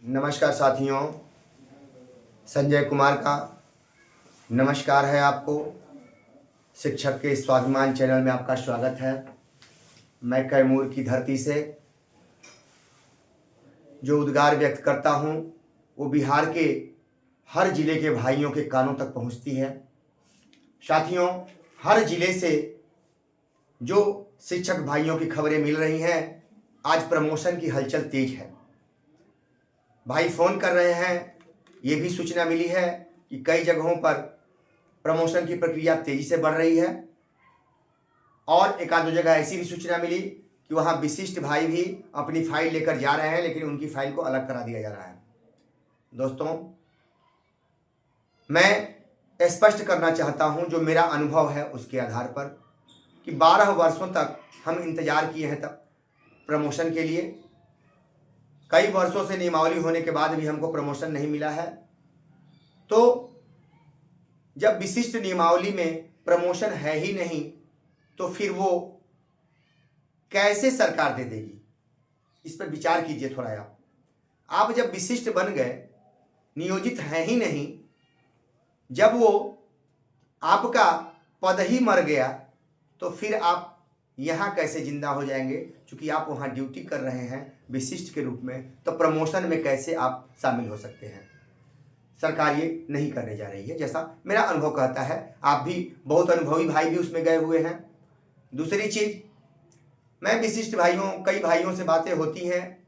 नमस्कार साथियों, संजय कुमार का नमस्कार है आपको। शिक्षक के स्वाभिमान चैनल में आपका स्वागत है। मैं कैमूर की धरती से जो उद्गार व्यक्त करता हूँ वो बिहार के हर जिले के भाइयों के कानों तक पहुँचती है। साथियों, हर जिले से जो शिक्षक भाइयों की खबरें मिल रही हैं, आज प्रमोशन की हलचल तेज है। भाई फ़ोन कर रहे हैं, ये भी सूचना मिली है कि कई जगहों पर प्रमोशन की प्रक्रिया तेज़ी से बढ़ रही है और एक आध दो जगह ऐसी भी सूचना मिली कि वहाँ विशिष्ट भाई भी अपनी फाइल लेकर जा रहे हैं, लेकिन उनकी फाइल को अलग करा दिया जा रहा है। दोस्तों, मैं स्पष्ट करना चाहता हूँ जो मेरा अनुभव है उसके आधार पर कि 12 वर्षों तक हम इंतज़ार किए हैं तब प्रमोशन के लिए। कई वर्षों से नियमावली होने के बाद भी हमको प्रमोशन नहीं मिला है। तो जब विशिष्ट नियमावली में प्रमोशन है ही नहीं तो फिर वो कैसे सरकार दे देगी, इस पर विचार कीजिए थोड़ा। आप जब विशिष्ट बन गए, नियोजित हैं ही नहीं, जब वो आपका पद ही मर गया तो फिर आप यहाँ कैसे जिंदा हो जाएंगे? क्योंकि आप वहाँ ड्यूटी कर रहे हैं विशिष्ट के रूप में, तो प्रमोशन में कैसे आप शामिल हो सकते हैं? सरकार ये नहीं करने जा रही है, जैसा मेरा अनुभव कहता है। आप भी बहुत अनुभवी भाई भी उसमें गए हुए हैं। दूसरी चीज़, मैं विशिष्ट भाइयों, कई भाइयों से बातें होती हैं,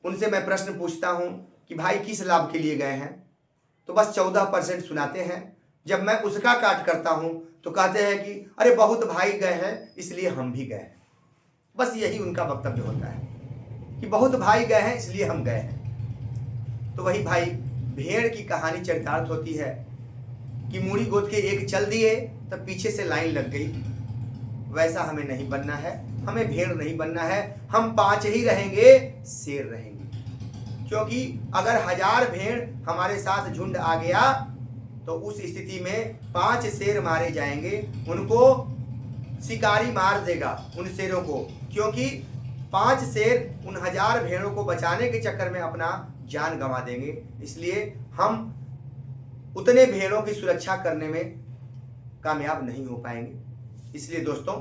उनसे मैं प्रश्न पूछता हूँ कि भाई किस लाभ के लिए गए हैं, तो बस 14% सुनाते हैं। जब मैं उसका काट करता हूँ तो कहते हैं कि अरे बहुत भाई गए हैं इसलिए हम भी गए हैं। बस यही उनका वक्तव्य होता है कि बहुत भाई गए हैं इसलिए हम गए हैं। तो वही भाई भेड़ की कहानी चरितार्थ होती है कि मूड़ी गोद के एक चल दिए तब पीछे से लाइन लग गई। वैसा हमें नहीं बनना है, हमें भेड़ नहीं बनना है। हम 5 ही रहेंगे, शेर रहेंगे। क्योंकि अगर 1000 भेड़ हमारे साथ झुंड आ गया तो उस स्थिति में 5 शेर मारे जाएंगे। उनको शिकारी मार देगा, उन शेरों को, क्योंकि 5 शेर उन 1000 भेड़ों को बचाने के चक्कर में अपना जान गंवा देंगे। इसलिए हम उतने भेड़ों की सुरक्षा करने में कामयाब नहीं हो पाएंगे। इसलिए दोस्तों,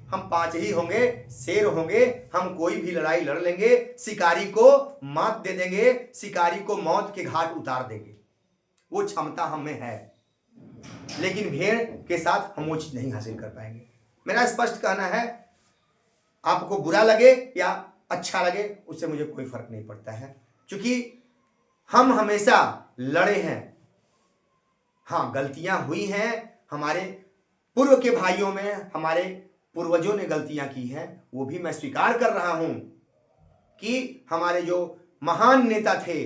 हम 5 ही होंगे, शेर होंगे। हम कोई भी लड़ाई लड़ लेंगे, शिकारी को मात दे देंगे, शिकारी को मौत के घाट उतार देंगे। वो क्षमता हमें है, लेकिन भेड़ के साथ हम वो चीज नहीं हासिल कर पाएंगे। मेरा स्पष्ट कहना है, आपको बुरा लगे या अच्छा लगे उससे मुझे कोई फर्क नहीं पड़ता है, क्योंकि हम हमेशा लड़े हैं। हाँ, गलतियां हुई हैं, हमारे पूर्व के भाइयों में हमारे पूर्वजों ने गलतियां की हैं, वो भी मैं स्वीकार कर रहा हूं कि हमारे जो महान नेता थे,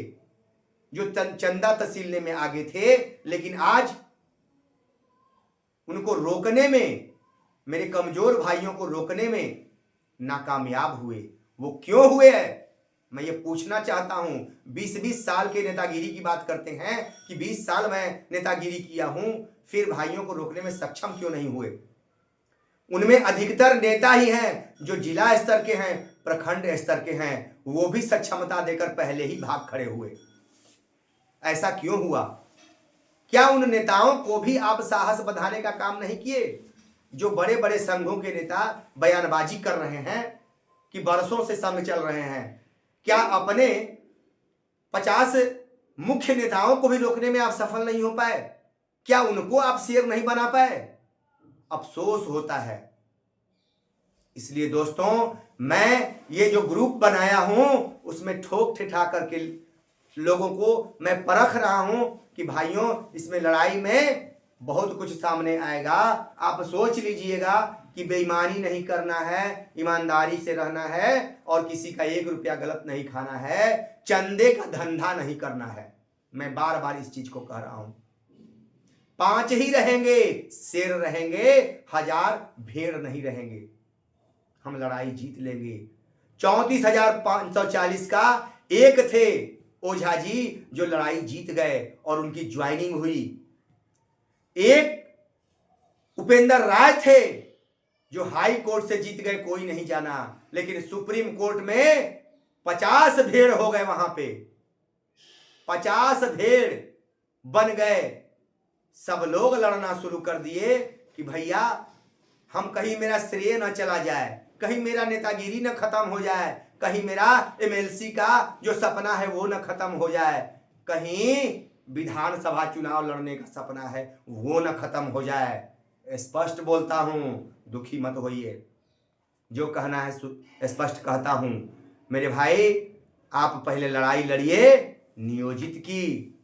जो चंदा तहसीलने में आगे थे, लेकिन आज उनको रोकने में, मेरे कमजोर भाइयों को रोकने में नाकामयाब हुए। वो क्यों हुए है मैं ये पूछना चाहता हूं। 20-20 साल के नेतागिरी की बात करते हैं कि 20 साल मैं नेतागिरी किया हूं, फिर भाइयों को रोकने में सक्षम क्यों नहीं हुए? उनमें अधिकतर नेता ही हैं जो जिला स्तर के हैं, प्रखंड स्तर के हैं, वो भी सक्षमता देकर पहले ही भाग खड़े हुए। ऐसा क्यों हुआ? क्या उन नेताओं को भी आप साहस बंधाने का काम नहीं किए? जो बड़े बड़े संघों के नेता बयानबाजी कर रहे हैं कि वर्षों से संघ चल रहे हैं, क्या अपने 50 मुख्य नेताओं को भी रोकने में आप सफल नहीं हो पाए? क्या उनको आप शेर नहीं बना पाए? अफसोस होता है। इसलिए दोस्तों, मैं ये जो ग्रुप बनाया हूं उसमें ठोक ठिठा करके लोगों को मैं परख रहा हूं कि भाइयों, इसमें लड़ाई में बहुत कुछ सामने आएगा। आप सोच लीजिएगा कि बेईमानी नहीं करना है, ईमानदारी से रहना है और किसी का 1 रुपया गलत नहीं खाना है, चंदे का धंधा नहीं करना है। मैं बार बार इस चीज को कह रहा हूं। 5 ही रहेंगे, शेर रहेंगे, 1000 भेड़ नहीं रहेंगे। हम लड़ाई जीत लेंगे। 34,540 का एक थे ओझा जी जो लड़ाई जीत गए और उनकी ज्वाइनिंग हुई। एक उपेंद्र राय थे जो हाई कोर्ट से जीत गए, कोई नहीं जाना, लेकिन सुप्रीम कोर्ट में 50 भेड़ हो गए वहां पे। 50 भेड़ बन गए। सब लोग लड़ना शुरू कर दिए कि भैया हम कहीं मेरा श्रेय न चला जाए, कहीं मेरा नेतागिरी न खत्म हो जाए, कहीं मेरा एमएलसी का जो सपना है वो न खत्म हो जाए, कहीं विधानसभा चुनाव लड़ने का सपना है वो न खत्म हो जाए। स्पष्ट बोलता हूं, दुखी मत होइए, जो कहना है स्पष्ट कहता हूं। मेरे भाई, आप पहले लड़ाई लड़िए नियोजित की।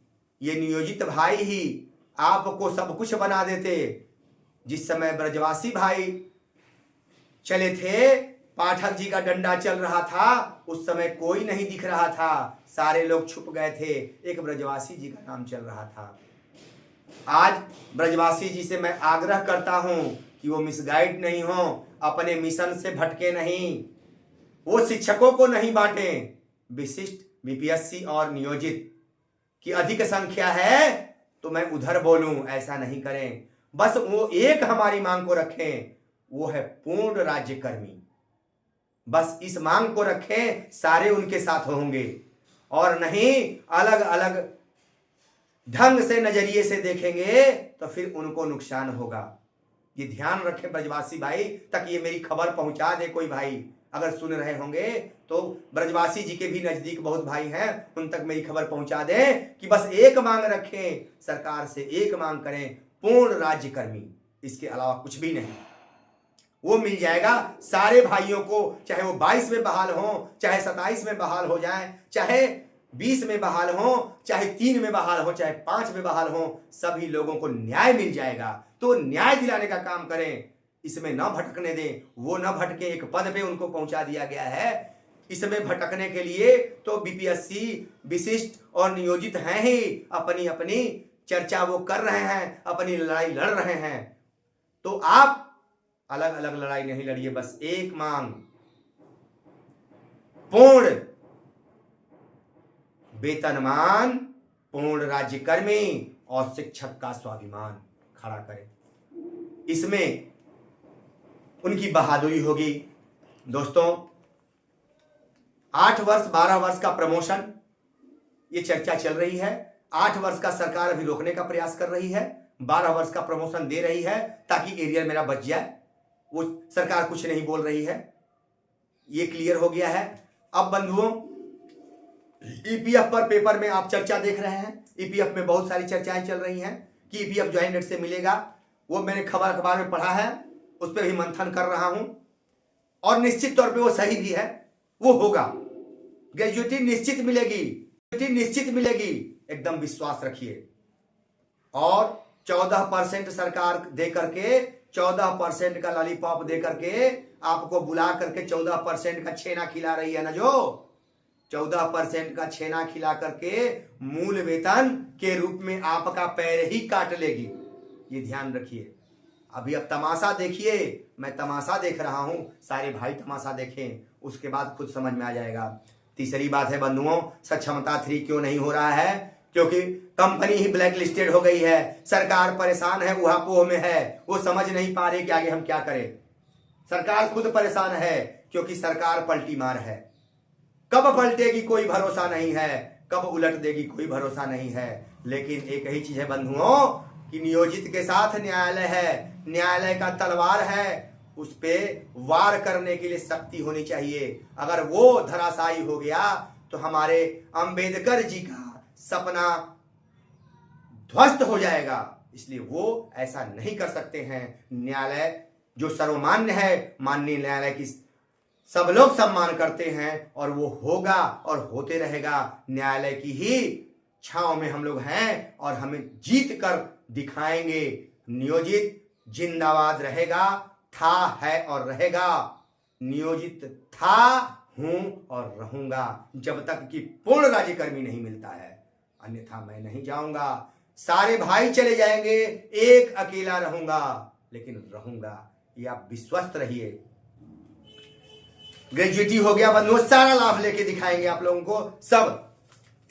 ये नियोजित भाई ही आपको सब कुछ बना देते। जिस समय ब्रजवासी भाई चले थे, पाठक जी का डंडा चल रहा था, उस समय कोई नहीं दिख रहा था, सारे लोग छुप गए थे, एक ब्रजवासी जी का नाम चल रहा था। आज ब्रजवासी जी से मैं आग्रह करता हूं कि वो मिसगाइड नहीं हो, अपने मिशन से भटके नहीं, वो शिक्षकों को नहीं बांटे। विशिष्ट, बीपीएससी और नियोजित की अधिक संख्या है तो मैं उधर बोलूं, ऐसा नहीं करें। बस वो एक हमारी मांग को रखें, वो है पूर्ण राज्यकर्मी। बस इस मांग को रखें, सारे उनके साथ होंगे, और नहीं अलग अलग ढंग से नजरिए से देखेंगे तो फिर उनको नुकसान होगा। ये ध्यान रखें ब्रजवासी भाई, तक ये मेरी खबर पहुंचा दे कोई भाई, अगर सुन रहे होंगे तो ब्रजवासी जी के भी नजदीक बहुत भाई हैं, उन तक मेरी खबर पहुंचा दें कि बस एक मांग रखें, सरकार से एक मांग करें, पूर्ण राज्यकर्मी, इसके अलावा कुछ भी नहीं। वो मिल जाएगा सारे भाइयों को, चाहे वो 22 में बहाल हो, चाहे 27 में बहाल हो जाए, चाहे 20 में बहाल हो, चाहे 3 में बहाल हो, चाहे 5 में बहाल हो, सभी लोगों को न्याय मिल जाएगा। तो न्याय दिलाने का काम करें, इसमें न भटकने दें, वो न भटके, एक पद पे उनको पहुंचा दिया गया है। इसमें भटकने के लिए तो बीपीएससी, विशिष्ट और नियोजित हैं ही, अपनी अपनी चर्चा वो कर रहे हैं, अपनी लड़ाई लड़ रहे हैं। तो आप अलग अलग लड़ाई नहीं लड़िए, बस एक मांग, पूर्ण वेतनमान, पूर्ण राज्यकर्मी और शिक्षक का स्वाभिमान खड़ा करें। इसमें उनकी बहादुरी होगी। दोस्तों, 8 वर्ष 12 वर्ष का प्रमोशन, ये चर्चा चल रही है। 8 वर्ष का सरकार अभी रोकने का प्रयास कर रही है, 12 वर्ष का प्रमोशन दे रही है ताकि एरियर मेरा बच जाए। वो सरकार कुछ नहीं बोल रही है, ये क्लियर हो गया है। अब बंधुओं, ईपीएफ पर पेपर में आप चर्चा देख रहे हैं, ईपीएफ में बहुत सारी चर्चाएं चल रही हैं कि ईपीएफ ज्वाइंट रेट से मिलेगा। वो मैंने खबर अखबार में पढ़ा है, उस पर भी मंथन कर रहा हूं, और निश्चित तौर पे वो सही भी है, वो होगा। ग्रेजुएटी निश्चित मिलेगी, निश्चित मिलेगी, एकदम विश्वास रखिए। और 14% सरकार दे करके, 14% का लॉलीपॉप दे करके, आपको बुला करके 14% का छेना खिला रही है ना, जो 14% का छेना खिला करके मूल वेतन के रूप में आपका पैर ही काट लेगी। ये ध्यान रखिए। अभी अब तमाशा देखिए, मैं तमाशा देख रहा हूं, सारे भाई तमाशा देखें, उसके बाद खुद समझ में आ जाएगा। तीसरी बात है बंधुओं, सक्षमता 3 क्यों नहीं हो रहा है? क्योंकि कंपनी ही ब्लैक लिस्टेड हो गई है, सरकार परेशान है, ऊहापोह में है, वो समझ नहीं पा रहे कि आगे हम क्या करें। सरकार खुद परेशान है क्योंकि सरकार पलटी मार है, कब पलटेगी कोई भरोसा नहीं है, कब उलट देगी कोई भरोसा नहीं है। लेकिन एक ही चीज है बंधुओं कि नियोजित के साथ न्यायालय है, न्यायालय का तलवार है, उस पे वार करने के लिए शक्ति होनी चाहिए। अगर वो धराशायी हो गया तो हमारे अंबेडकर जी का सपना ध्वस्त हो जाएगा। इसलिए वो ऐसा नहीं कर सकते हैं। न्यायालय जो सर्वमान्य है, माननीय न्यायालय की सब लोग सम्मान करते हैं, और वो होगा और होते रहेगा। न्यायालय की ही छांव में हम लोग हैं और हमें जीत कर दिखाएंगे। नियोजित जिंदाबाद रहेगा, था, है और रहेगा। नियोजित था, हूं और रहूंगा जब तक कि पूर्ण राज्यकर्मी नहीं मिलता है, अन्यथा मैं नहीं जाऊंगा। सारे भाई चले जाएंगे, एक अकेला रहूंगा, लेकिन रहूंगा, ये आप विश्वस्त रहिए। ग्रेजुएटी हो गया बंधुओं, सारा लाभ लेके दिखाएंगे आप लोगों को सब।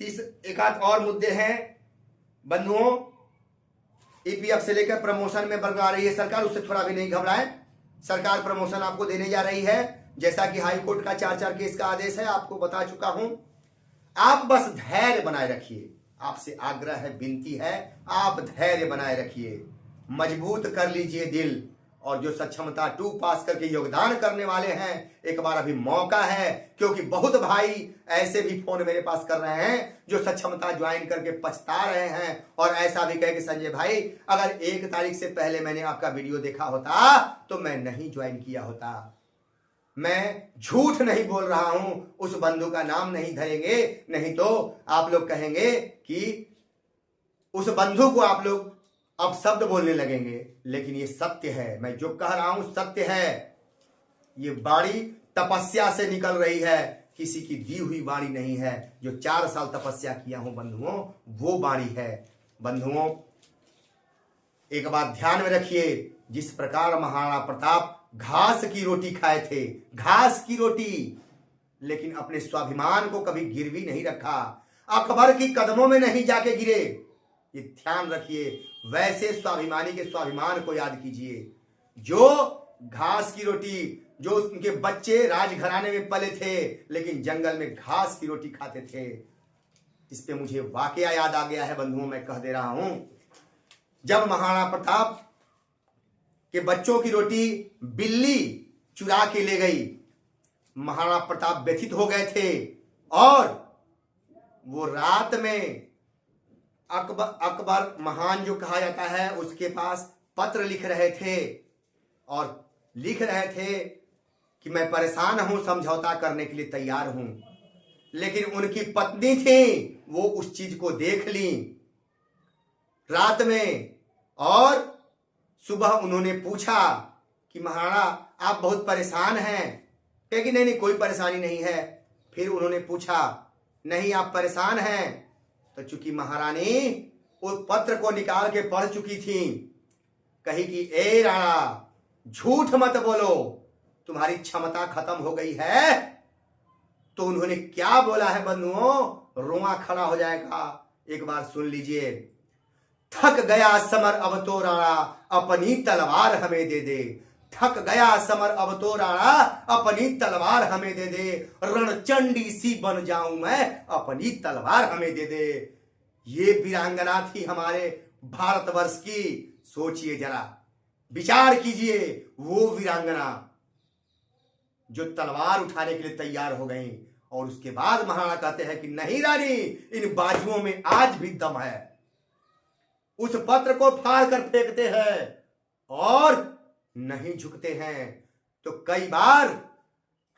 एक आध और मुद्दे हैं बंधुओं, ईपीएफ से लेकर प्रमोशन में बढ़ा रही है सरकार, उससे थोड़ा भी नहीं घबराएं। सरकार प्रमोशन आपको देने जा रही है, जैसा कि हाई कोर्ट का 4 केस का आदेश है, आपको बता चुका हूं। आप बस धैर्य बनाए रखिए, आपसे आग्रह है, विनती है, आप धैर्य बनाए रखिए, मजबूत कर लीजिए दिल। और जो सक्षमता 2 पास करके योगदान करने वाले हैं, एक बार अभी मौका है, क्योंकि बहुत भाई ऐसे भी फोन मेरे पास कर रहे हैं जो सक्षमता ज्वाइन करके पछता रहे हैं और ऐसा भी कहे कि संजय भाई अगर 1 तारीख से पहले मैंने आपका वीडियो देखा होता तो मैं नहीं ज्वाइन किया होता। मैं झूठ नहीं बोल रहा हूं, उस बंधु का नाम नहीं धरेंगे, नहीं तो आप लोग कहेंगे कि उस बंधु को आप लोग अब शब्द बोलने लगेंगे, लेकिन ये सत्य है। मैं जो कह रहा हूं सत्य है। ये वाणी तपस्या से निकल रही है, किसी की दी हुई वाणी नहीं है। जो 4 साल तपस्या किया हूं बंधुओं, वो वाणी है। बंधुओं, एक बात ध्यान में रखिए, जिस प्रकार महाराणा प्रताप घास की रोटी खाए थे, घास की रोटी, लेकिन अपने स्वाभिमान को कभी गिरवी नहीं रखा, अकबर की कदमों में नहीं जाके गिरे, ये ध्यान रखिए। वैसे स्वाभिमानी के स्वाभिमान को याद कीजिए, जो घास की रोटी, जो उनके बच्चे राजघराने में पले थे लेकिन जंगल में घास की रोटी खाते थे। इस पे मुझे वाकया याद आ गया है बंधुओं, मैं कह दे रहा हूं। जब महाराणा प्रताप के बच्चों की रोटी बिल्ली चुरा के ले गई, महाराणा प्रताप व्यथित हो गए थे और वो रात में अकबर महान जो कहा जाता है उसके पास पत्र लिख रहे थे और लिख रहे थे कि मैं परेशान हूं, समझौता करने के लिए तैयार हूं। लेकिन उनकी पत्नी थी, वो उस चीज को देख ली रात में और सुबह उन्होंने पूछा कि महाराणा आप बहुत परेशान हैं, कहे कि नहीं कोई परेशानी नहीं है। फिर उन्होंने पूछा नहीं आप परेशान हैं, तो चूंकि महारानी उस पत्र को निकाल के पढ़ चुकी थी, कही कि ए राणा झूठ मत बोलो, तुम्हारी क्षमता खत्म हो गई है। तो उन्होंने क्या बोला है बंधुओं, रोआ खड़ा हो जाएगा, एक बार सुन लीजिए। थक गया समर अब तो राणा अपनी तलवार हमें दे दे, थक गया समर अब तो राणा अपनी तलवार हमें दे दे, रणचंडी सी बन जाऊं मैं अपनी तलवार हमें दे दे। ये वीरांगना थी हमारे भारतवर्ष की। सोचिए जरा, विचार कीजिए, वो वीरांगना जो तलवार उठाने के लिए तैयार हो गई और उसके बाद महाराणा कहते हैं कि नहीं रानी, इन बाजुओं में आज भी दम है। उस पत्र को फाड़ कर फेंकते हैं और नहीं झुकते हैं। तो कई बार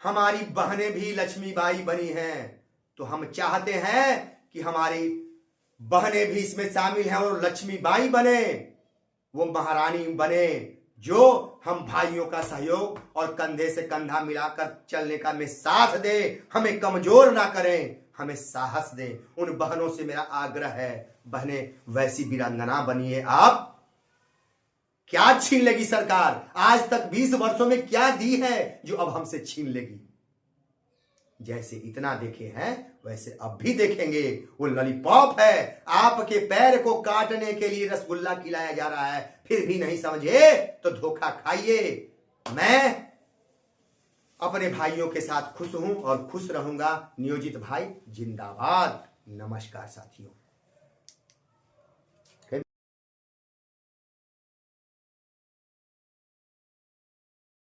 हमारी बहनें भी लक्ष्मीबाई बनी हैं, तो हम चाहते हैं कि हमारी बहनें भी इसमें शामिल हैं और लक्ष्मीबाई बने, वो महारानी बने, जो हम भाइयों का सहयोग और कंधे से कंधा मिलाकर चलने का में साथ दे, हमें कमजोर ना करें, हमें साहस दे। उन बहनों से मेरा आग्रह है, बहनें वैसी वीरांगना बनिए आप। क्या छीन लेगी सरकार? आज तक 20 वर्षों में क्या दी है जो अब हमसे छीन लेगी? जैसे इतना देखे हैं वैसे अब भी देखेंगे। वो लॉलीपॉप है, आपके पैर को काटने के लिए रसगुल्ला खिलाया जा रहा है, फिर भी नहीं समझे तो धोखा खाइए। मैं अपने भाइयों के साथ खुश हूं और खुश रहूंगा। नियोजित भाई जिंदाबाद। नमस्कार साथियों।